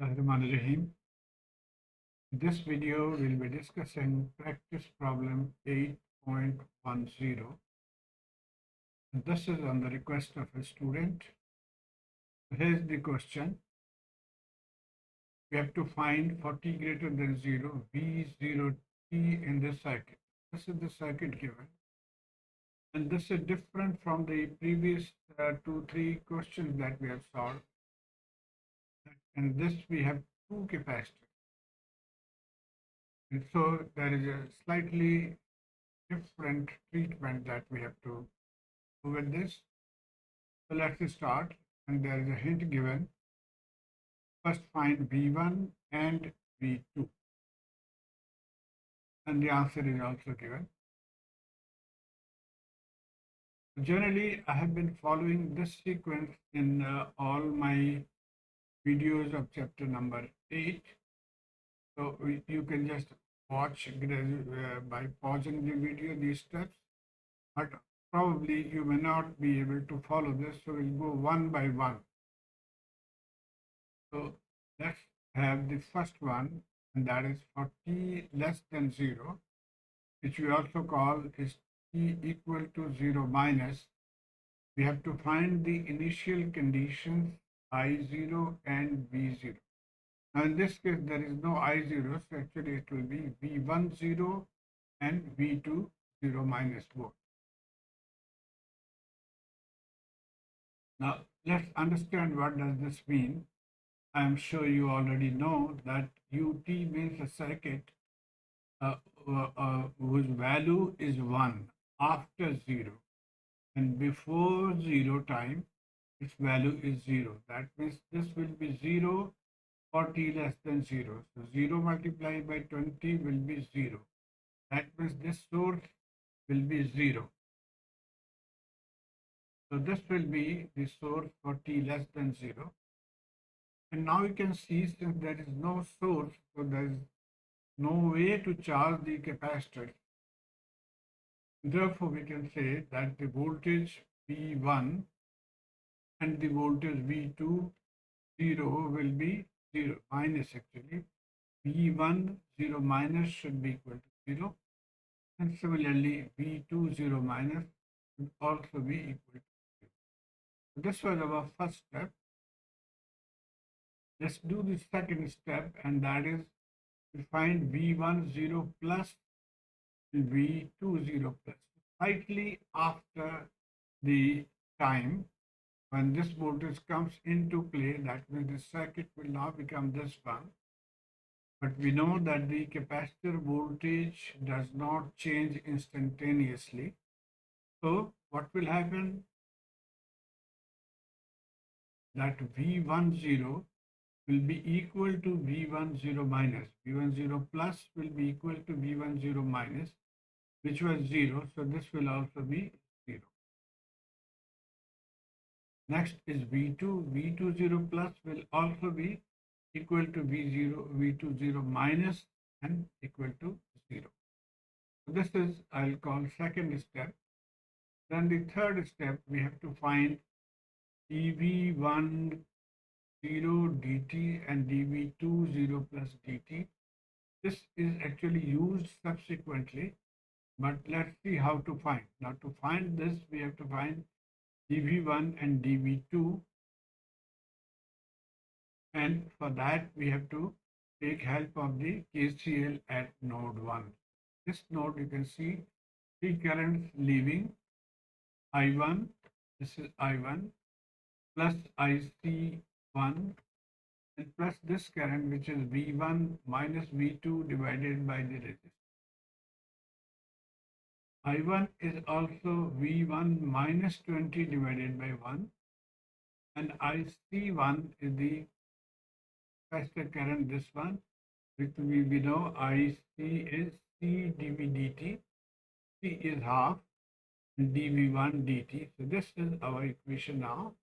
Bismillahirrahmanirrahim. In this video, we'll be discussing practice problem 8.10. This is on the request of a student. Here's the question. We have to find for t greater than 0, V0t in this circuit. This is the circuit given. And this is different from the previous 2-3 questions that we have solved. In this, we have two capacitors. And so there is a slightly different treatment that we have to do with this. So let's start, and there is a hint given. First find V1 and V2. And the answer is also given. Generally, I have been following this sequence in all my videos of chapter number 8. So you can just watch by pausing the video, these steps. But probably you may not be able to follow this, so we'll go one by one. So let's have the first one, and that is for t less than 0, which we also call is t equal to 0 minus. We have to find the initial conditions I0 and V0. Now in this case, there is no I0, so actually it will be V1 0 and V2 0 minus both. Now let's understand what does this mean. I am sure you already know that ut means a circuit whose value is 1 after 0, and before 0 time its value is 0. That means this will be 0 for t less than 0. So 0 multiplied by 20 will be 0. That means this source will be 0. So this will be the source for t less than 0. And now you can see, since there is no source, so there is no way to charge the capacitor. Therefore, we can say that the voltage V1 and the voltage V2 0 will be 0 minus actually. V1 0 minus should be equal to 0. And similarly, V2 0 minus should also be equal to 0. So this was our first step. Let's do the second step, and that is to find V1 0 plus and V2 0 plus. Slightly after the time when this voltage comes into play, that means the circuit will now become this one. But we know that the capacitor voltage does not change instantaneously. So what will happen? That V10 will be equal to V10 minus. V10 plus will be equal to V10 minus, which was 0. So this will also be 0. Next is V2. V20 plus will also be equal to V20 minus and equal to 0. So this is, I'll call second step. Then the third step, we have to find dV10 dt and dV20 plus dt. This is actually used subsequently, but let's see how to find. Now to find this, we have to find dV1 and dV2, and for that we have to take help of the KCL at node 1. This node, you can see three currents leaving, I1, this is I1, plus IC1, and plus this current, which is V1 minus V2 divided by the resistance. I1 is also V1 minus 20 divided by 1, and IC1 is the capacitor current, this one, which we know IC is C dV dt, C is half, and dV1 dt. So this is our equation now.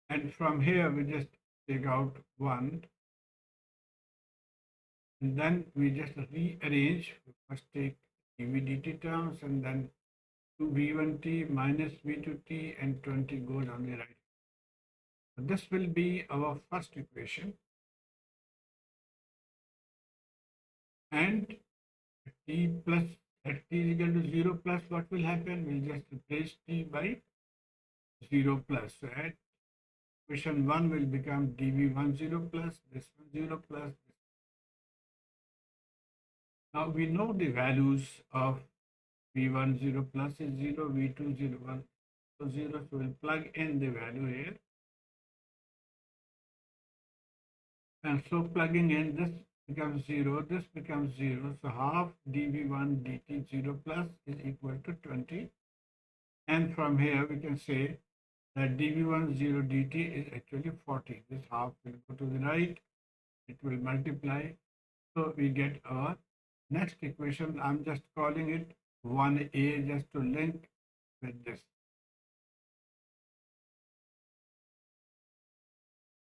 And from here, we just take out 1. And then we just rearrange. First take dV dt terms, and then 2V1t minus V2t, and 20 goes on the right. This will be our first equation, and t plus at t is equal to 0 plus, what will happen? We'll just replace t by 0 plus. So at equation 1 will become dv1 0 plus, this one 0 plus. Now we know the values of v1 0 plus is 0, v2 0 1 so 0. So we'll plug in the value here. And so plugging in, this becomes 0, this becomes 0. So half dv1 dt 0 plus is equal to 20. And from here we can say that dv1 0 dt is actually 40. This half will go to the right, it will multiply. So we get our next equation. I'm just calling it 1a just to link with this.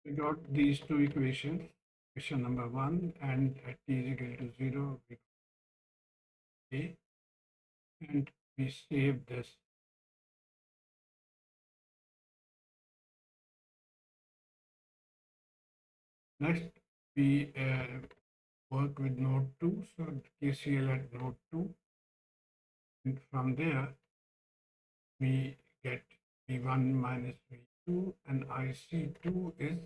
We got these two equations, equation number 1 and at t is equal to 0, we got a, and we save this. Next, we work with node 2, so KCL at node 2, and from there we get V1 minus V2, and IC2 is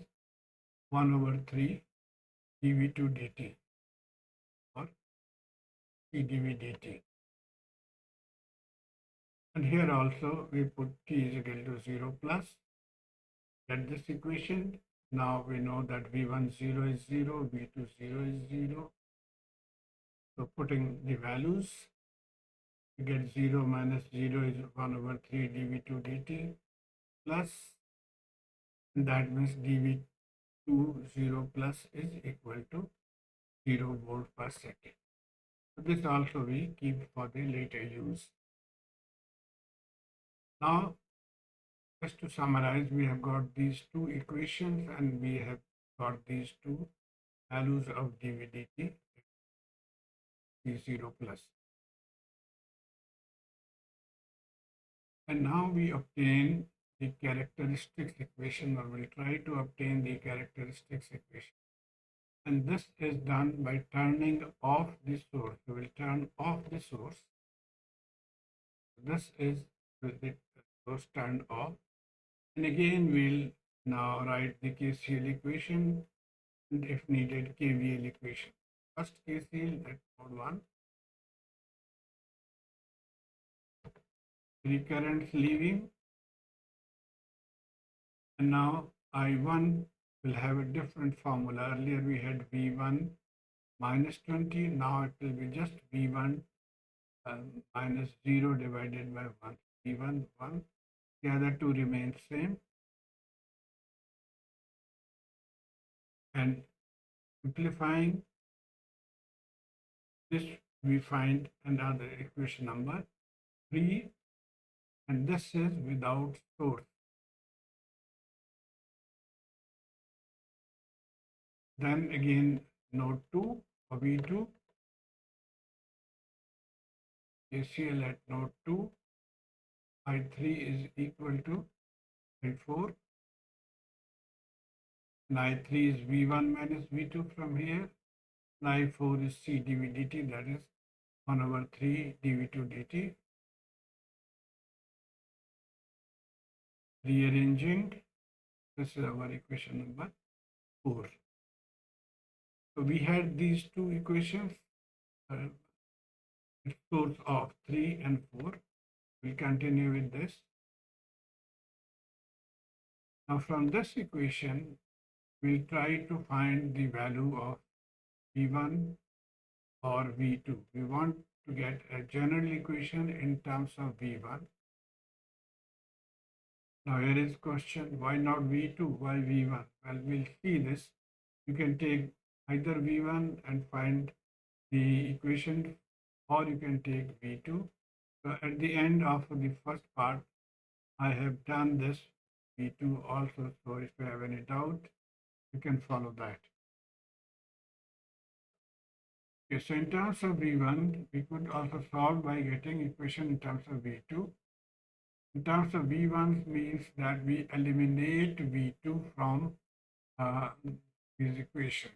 1 over 3 dV2 dt or dV dt. And here also we put t is equal to 0 plus, get this equation. Now we know that V1 0 is 0, V2 0 is 0. So putting the values, we get 0 minus 0 is 1 over 3 dV2 dt plus, that means dV2 0 plus is equal to 0 volt per second. So this also we keep for the later use. Now, just to summarize, we have got these two equations and we have got these two values of dV dt, V0 plus. And now we obtain the characteristics equation, or we'll try to obtain the characteristics equation. And this is done by turning off the source. We will turn off the source. This is with the source turned off. And again, we'll now write the KCL equation and if needed, KVL equation. First KCL at node 1. Recurrence leaving. And now I1 will have a different formula. Earlier we had V1 minus 20. Now it will be just V1 minus 0 divided by 1. V1 1. The other two remain same. And simplifying this, we find another equation number 3, and this is without source. Then again node 2 or V2, KCL at node 2, I3 is equal to I4, and I3 is V1 minus V2 from here, and I4 is C dV dt, that is 1 over 3 dV2 dt. Rearranging, this is our equation number 4. So we had these two equations, source of 3 and 4. We'll continue with this. Now from this equation, we'll try to find the value of V1 or V2. We want to get a general equation in terms of V1. Now here is question, why not V2? Why V1? Well, we'll see this. You can take either V1 and find the equation, or you can take V2. So at the end of the first part, I have done this V2 also. So if you have any doubt, you can follow that. Okay, so in terms of V1, we could also solve by getting equation in terms of V2. In terms of V1 means that we eliminate V2 from this equation.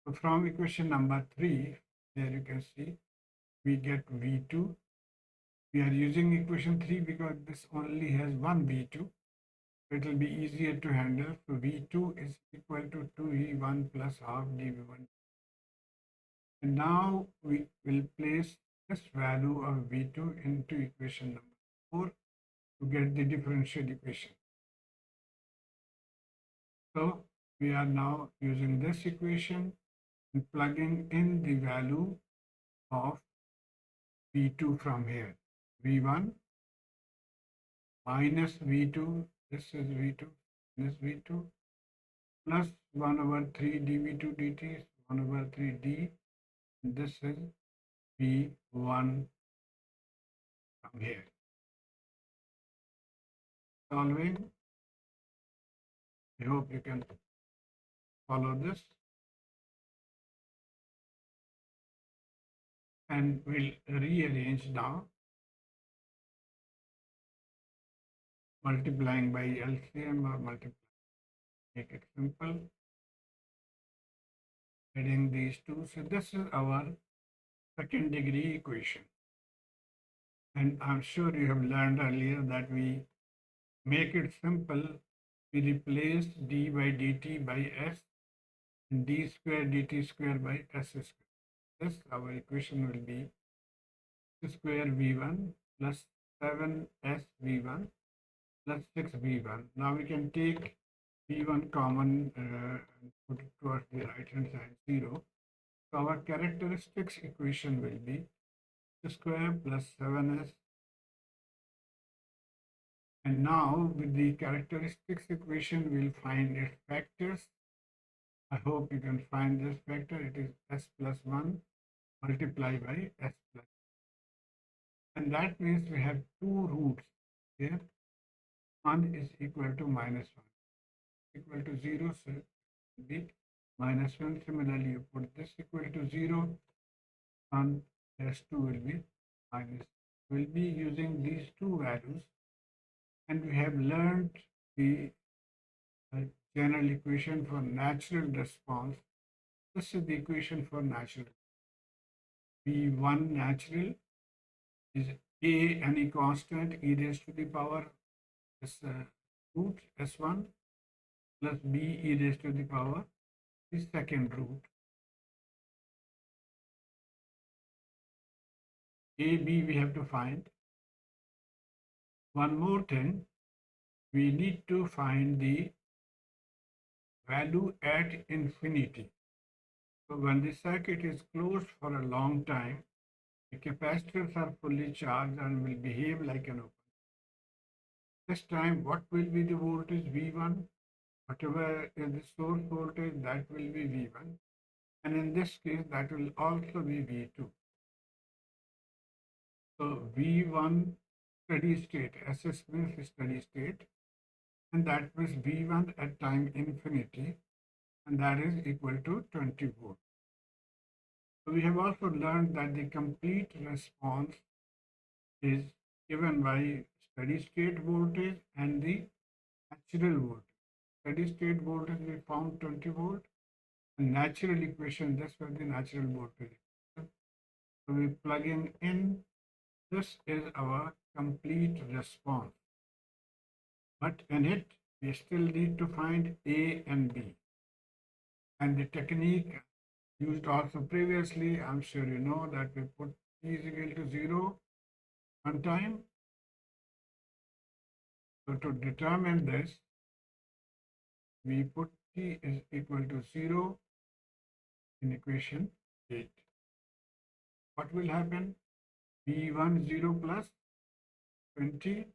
So from equation number 3, there you can see we get V2. We are using equation 3 because this only has one V2. So it will be easier to handle. So V2 is equal to 2V1 plus half dV1. And now we will place this value of V2 into equation number 4 to get the differential equation. So we are now using this equation and plugging in the value of V2 from here. V1 minus V2, this is V2, minus V2, plus 1 over 3 dV2 dt, 1 over 3 d, and this is V1 from here. Solving, I hope you can follow this. And we'll rearrange now, multiplying by LCM or multiplying, make it simple, adding these two. So this is our second degree equation. And I'm sure you have learned earlier that we make it simple. We replace d by dt by s and d square dt square by s square. This our equation will be square v1 plus 7s v1 plus 6v1. Now we can take v1 common and put it towards the right hand side 0. So our characteristics equation will be square plus 7s. And now with the characteristics equation, we'll find its factors. I hope you can find this factor. It is s plus 1 multiplied by s plus. And that means we have two roots here. 1 is equal to minus 1. Equal to 0, so it will be minus 1. Similarly, you put this equal to 0, and s2 will be minus. We'll be using these two values, and we have learned the general equation for natural response. This is the equation for natural. V1 natural is a any constant e raised to the power s root s1 plus b e raised to the power the second root. A, B we have to find. One more thing, we need to find the value at infinity. So when the circuit is closed for a long time, the capacitors are fully charged and will behave like an open. This time, what will be the voltage V1? Whatever is the source voltage, that will be V1. And in this case, that will also be V2. So V1 steady state, SS means steady state, and that means V1 at time infinity, and that is equal to 20 volts. So we have also learned that the complete response is given by steady state voltage and the natural voltage. Steady state voltage we found 20 volt, and natural equation, that's what the natural voltage. So we plug in, this is our complete response. But in it, we still need to find A and B. And the technique used also previously, I'm sure you know that we put t is equal to 0 one time. So to determine this, we put t is equal to 0 in equation 8. What will happen? V1 0 plus 20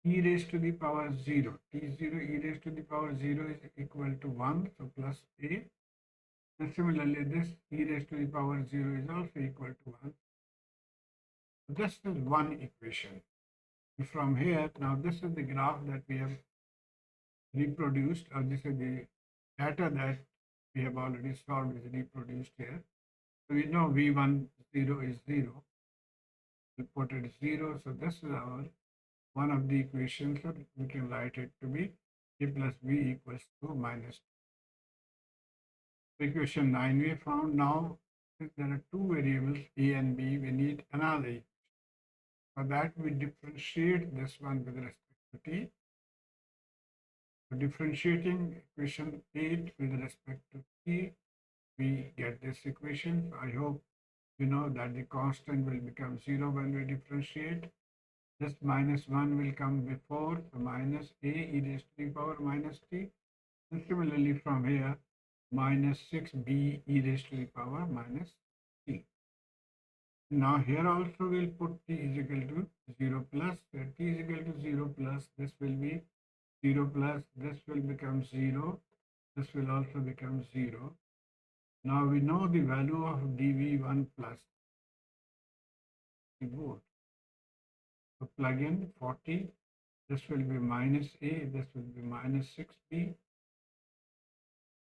e raised to the power 0. T0 e raised to the power 0 is equal to 1, so plus A. And similarly, this e raised to the power 0 is also equal to 1. This is one equation. And from here, now this is the graph that we have reproduced, or this is the data that we have already solved is reproduced here. So we know V1 0 is 0. We put it 0, so this is our one of the equations, so we can write it to be a plus b equals to minus 2. Equation 9 we found. Now, since there are two variables a and b, we need another equation. For that, we differentiate this one with respect to t. So differentiating equation 8 with respect to t, we get this equation. So I hope you know that the constant will become 0 when we differentiate. This minus 1 will come before, so minus a e raised to the power minus t. And similarly from here, minus 6b e raised to the power minus t. Now here also we'll put t is equal to 0 plus, t is equal to 0 plus, this will be 0 plus, this will become 0, this will also become 0. Now we know the value of dv1 plus the volt. So plug in 40, this will be minus a, this will be minus 6b.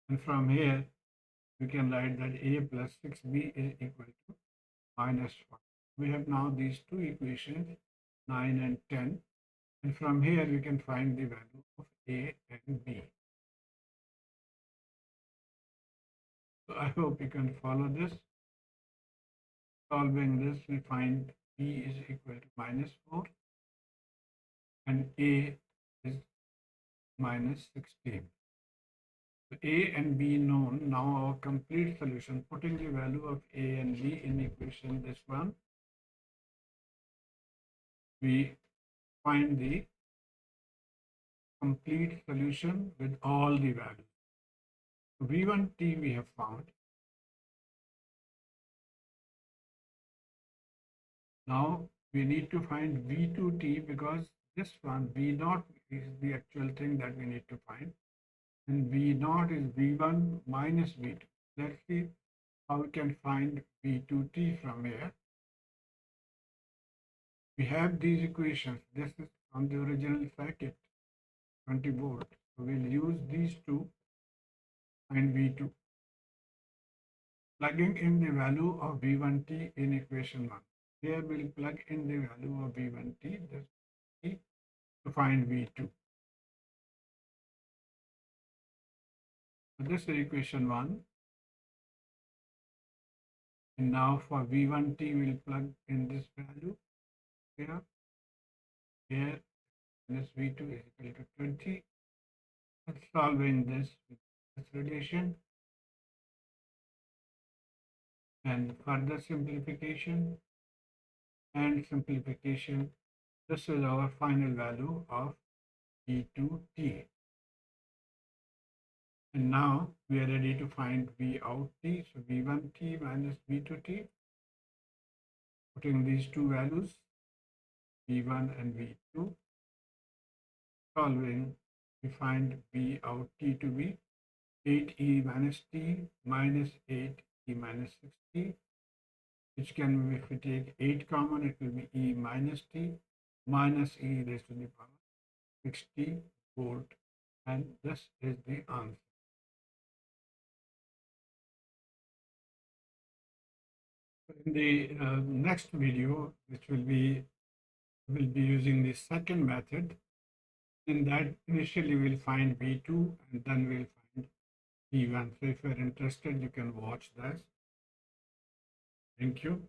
And from here, we can write that a plus 6b is equal to minus 40. We have now these two equations, 9 and 10. And from here, we can find the value of a and b. So I hope you can follow this. Solving this, we find b is equal to minus 4 and a is minus 16. So a and b known. Now our complete solution, putting the value of a and b in equation this one, we find the complete solution with all the values. V1t we have found. Now we need to find V2t because this one V0 is the actual thing that we need to find, and V0 is V1 minus V2. Let's see how we can find V2t from here. We have these equations. This is on the original circuit, 20 volt. So we'll use these two and V2. Plugging in the value of V1t in equation 1. Here we'll plug in the value of V1t to find V2. So this is equation 1. And now for V1t, we'll plug in this value here. Here, this V2 is equal to 20. And solving this with this relation and further simplification and simplification, this is our final value of V2t. And now we are ready to find V out t. So V1t minus V2t. Putting these two values, V1 and V2. Solving, we find V out t to be 8e minus t minus 8e minus 6t, which can be, if we take 8 common, it will be e minus t minus e raised to the power 60 volt. And this is the answer. In the next video, which will be using the second method. In that, initially we'll find V2 and then we'll find V1. So if you're interested, you can watch this. Thank you.